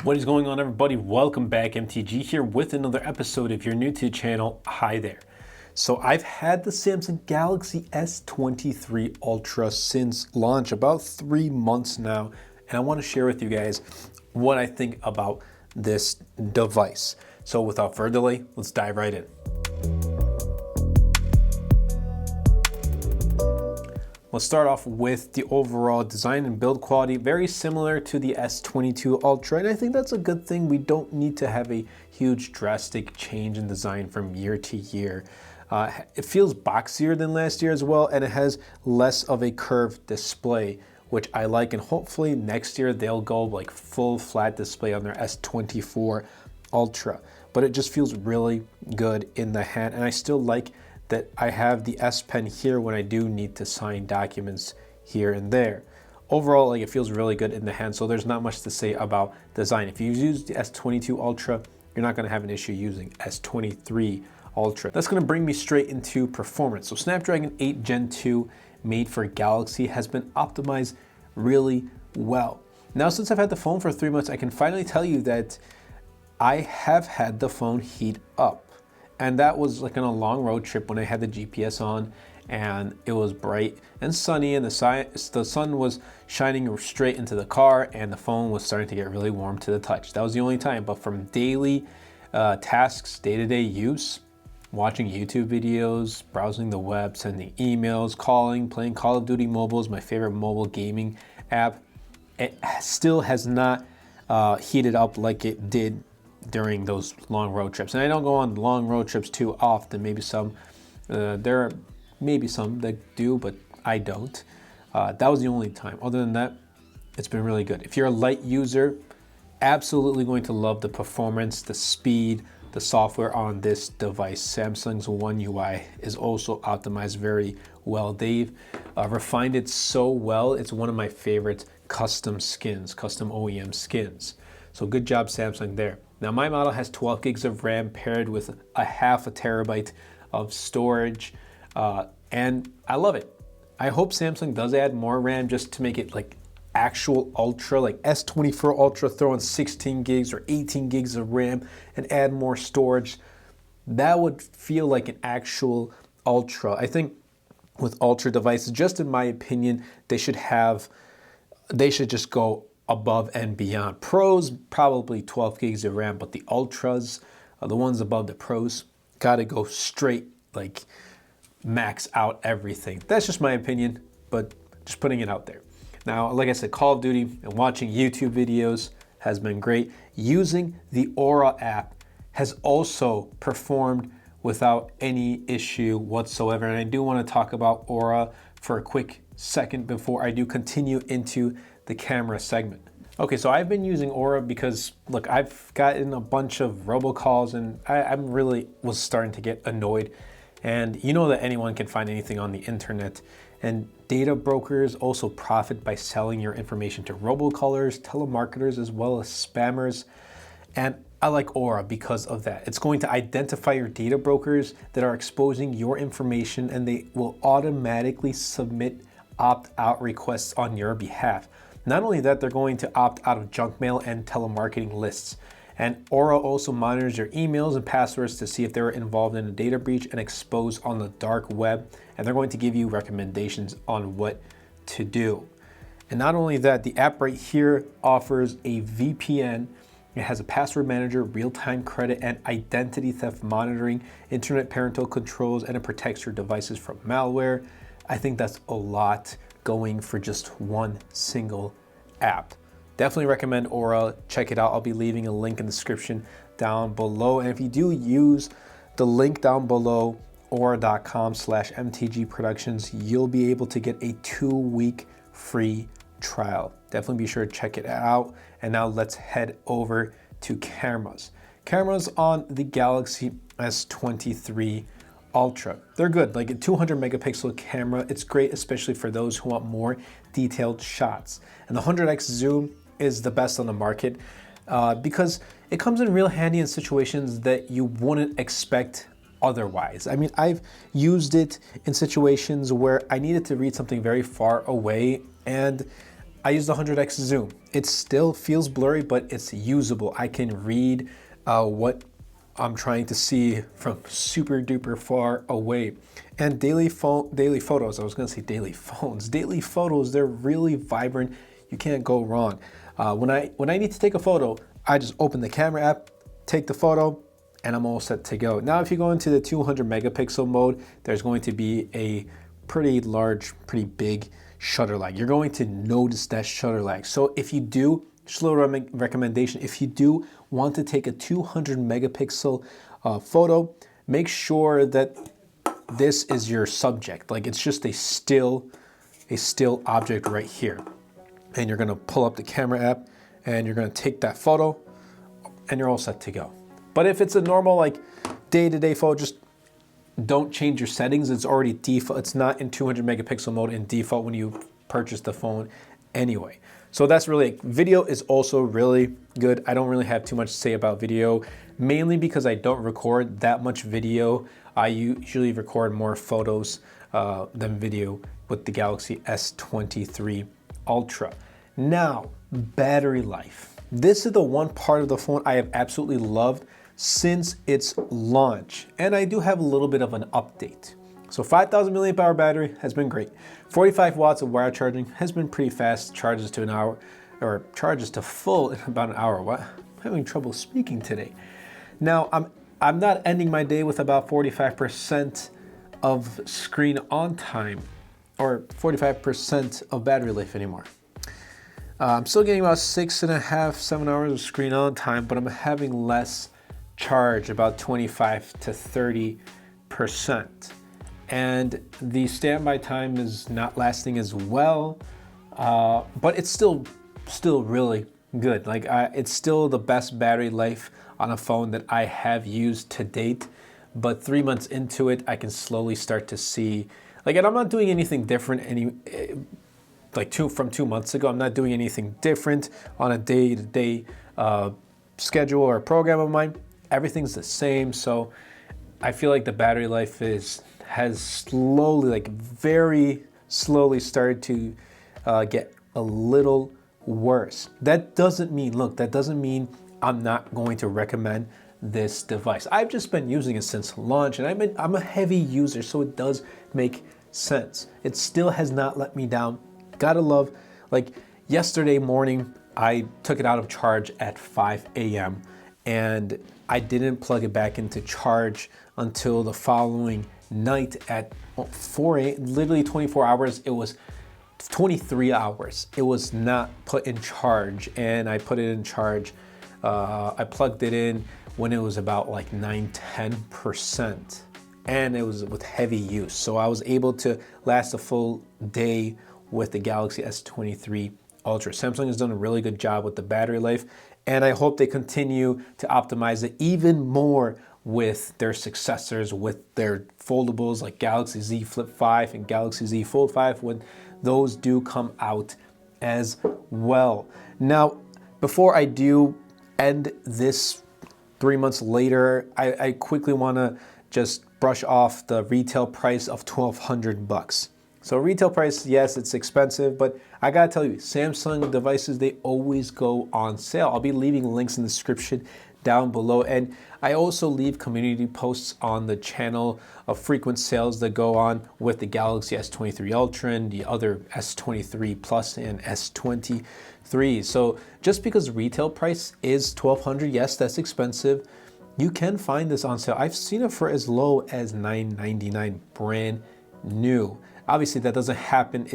What is going on, everybody? Welcome back. MTG here with another episode. If you're new to the channel, hi there. So I've had the Samsung Galaxy S23 Ultra since launch, about 3 months now, and I want to share with you guys what I think about this device. So without further delay, let's dive right in. Let's start off with the overall design and build quality, very similar to the S22 Ultra, and I think that's a good thing. We don't need to have a huge drastic change in design from year to year. It feels boxier than last year as well, and it has less of a curved display, which I like, and hopefully next year they'll go like full flat display on their S24 Ultra. But it just feels really good in the hand, and I still like that I have the S Pen here when I do need to sign documents here and there. Overall, like, it feels really good in the hand, so there's not much to say about design. If you use the S22 Ultra, you're not gonna have an issue using S23 Ultra. That's gonna bring me straight into performance. So Snapdragon 8 Gen 2 made for Galaxy has been optimized really well. Now, since I've had the phone for 3 months, I can finally tell you that I have had the phone heat up. And that was like on a long road trip when I had the GPS on and it was bright and sunny and the sun was shining straight into the car and the phone was starting to get really warm to the touch. That was the only time. But from daily tasks, day-to-day use, watching YouTube videos, browsing the web, sending emails, calling, playing Call of Duty Mobile is my favorite mobile gaming app. It still has not heated up like it did during those long road trips. And I don't go on long road trips too often. Maybe some, there are maybe some that do, but I don't. That was the only time. Other than that, it's been really good. If you're a light user, absolutely going to love the performance, the speed, the software on this device. Samsung's One UI is also optimized very well. They've refined it so well. It's one of my favorite custom skins, custom OEM skins. So good job, Samsung, there. Now, my model has 12 gigs of RAM paired with a half a terabyte of storage, and I love it. I hope Samsung does add more RAM just to make it like actual Ultra, like S24 Ultra, throw in 16 gigs or 18 gigs of RAM and add more storage. That would feel like an actual Ultra. I think with Ultra devices, just in my opinion, they should just go above and beyond. Pros, probably 12 gigs of RAM, but the Ultras, the ones above the Pros, gotta go straight, like max out everything. That's just my opinion, but just putting it out there. Now, like I said, Call of Duty and watching YouTube videos has been great. Using the Aura app has also performed without any issue whatsoever. And I do want to talk about Aura for a quick second before I do continue into the camera segment. Okay, so I've been using Aura because, look, I've gotten a bunch of robocalls and I really was starting to get annoyed. And you know that anyone can find anything on the internet. And data brokers also profit by selling your information to robocallers, telemarketers, as well as spammers. And I like Aura because of that. It's going to identify your data brokers that are exposing your information, and they will automatically submit opt-out requests on your behalf. Not only that, they're going to opt out of junk mail and telemarketing lists. And Aura also monitors your emails and passwords to see if they were involved in a data breach and exposed on the dark web. And they're going to give you recommendations on what to do. And not only that, the app right here offers a VPN. It has a password manager, real-time credit, and identity theft monitoring, internet parental controls, and it protects your devices from malware. I think that's a lot going for just one single app. Definitely recommend Aura. Check it out. I'll be leaving a link in the description down below. And if you do use the link down below, aura.com/MTG Productions, you'll be able to get a 2-week free trial. Definitely be sure to check it out. And now let's head over to cameras. Cameras on the Galaxy S23 Ultra. They're good, like a 200 megapixel camera. It's great, especially for those who want more detailed shots. And the 100x zoom is the best on the market because it comes in real handy in situations that you wouldn't expect otherwise. I mean, I've used it in situations where I needed to read something very far away and I use the 100x zoom. It still feels blurry, but it's usable. I can read what I'm trying to see from super duper far away. And daily photos, I was gonna say daily phones. Daily photos, they're really vibrant. You can't go wrong. When I need to take a photo, I just open the camera app, take the photo, and I'm all set to go. Now, if you go into the 200 megapixel mode, there's going to be a pretty large, pretty big shutter lag. You're going to notice that shutter lag. So if you do, just a little recommendation, if you do want to take a 200 megapixel photo, make sure that this is your subject. Like it's just a still object right here. And you're gonna pull up the camera app and you're gonna take that photo and you're all set to go. But if it's a normal like day-to-day photo, just don't change your settings. It's already default. It's not in 200 megapixel mode in default when you purchase the phone anyway. So that's really, video is also really good. I don't really have too much to say about video, mainly because I don't record that much video. I usually record more photos than video with the Galaxy S23 Ultra. Now, battery life. This is the one part of the phone I have absolutely loved since its launch. And I do have a little bit of an update. So 5,000 milliamp hour battery has been great. 45 watts of wire charging has been pretty fast. Charges to an hour, or charges to full in about an hour. What? I'm having trouble speaking today. Now, I'm not ending my day with about 45% of screen on time or 45% of battery life anymore. I'm still getting about 6.5, 7 hours of screen on time, but I'm having less charge, about 25 to 30%. And the standby time is not lasting as well, but it's still really good. Like it's still the best battery life on a phone that I have used to date. But 3 months into it, I can slowly start to see, like, and I'm not doing anything different from 2 months ago. I'm not doing anything different on a day-to-day schedule or program of mine. Everything's the same. So I feel like the battery life has slowly, like very slowly started to get a little worse. That doesn't mean I'm not going to recommend this device. I've just been using it since launch and I'm a heavy user, so it does make sense. It still has not let me down. Gotta love, like yesterday morning, I took it out of charge at 5 a.m. and I didn't plug it back into charge until the following night at 4 a.m. Literally 24 hours. It was 23 hours. It was not put in charge, and I put it in charge. I plugged it in when it was about like 9-10%, and it was with heavy use. So I was able to last a full day with the Galaxy S23 Ultra. Samsung has done a really good job with the battery life, and I hope they continue to optimize it even more with their successors, with their foldables like Galaxy Z Flip 5 and Galaxy Z Fold 5 when those do come out as well. Now, before I do end this 3 months later, I quickly want to just brush off the retail price of $1,200. So retail price, yes, it's expensive, but I gotta tell you, Samsung devices, they always go on sale. I'll be leaving links in the description down below. And I also leave community posts on the channel of frequent sales that go on with the Galaxy S23 Ultra and the other S23 Plus and S23. So just because retail price is $1,200, yes, that's expensive. You can find this on sale. I've seen it for as low as $999 brand new. Obviously that doesn't happen.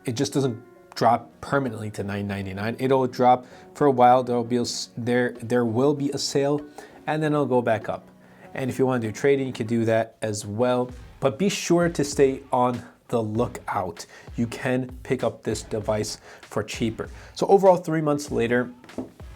It just doesn't drop permanently to $999. It'll drop for a while. There will be a sale, and then it'll go back up. And if you want to do trading, you can do that as well. But be sure to stay on the lookout. You can pick up this device for cheaper. So overall, 3 months later,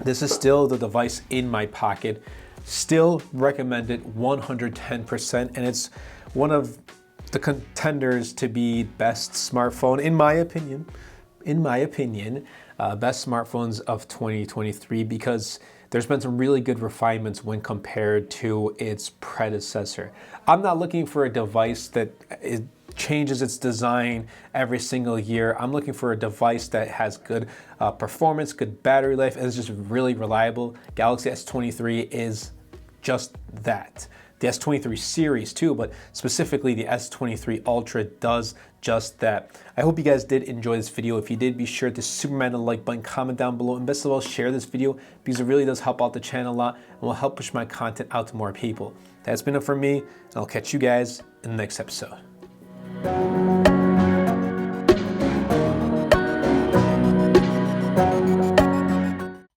this is still the device in my pocket. Still recommended 110%, and it's one of the contenders to be best smartphone in my opinion. Best smartphones of 2023, because there's been some really good refinements when compared to its predecessor. I'm not looking for a device that changes its design every single year. I'm looking for a device that has good performance, good battery life, and is just really reliable. Galaxy S23 is just that. The S23 series too, but specifically the S23 Ultra does just that. I hope you guys did enjoy this video. If you did, be sure to superman the like button, comment down below, and best of all, share this video because it really does help out the channel a lot and will help push my content out to more people. That's been it for me, and I'll catch you guys in the next episode.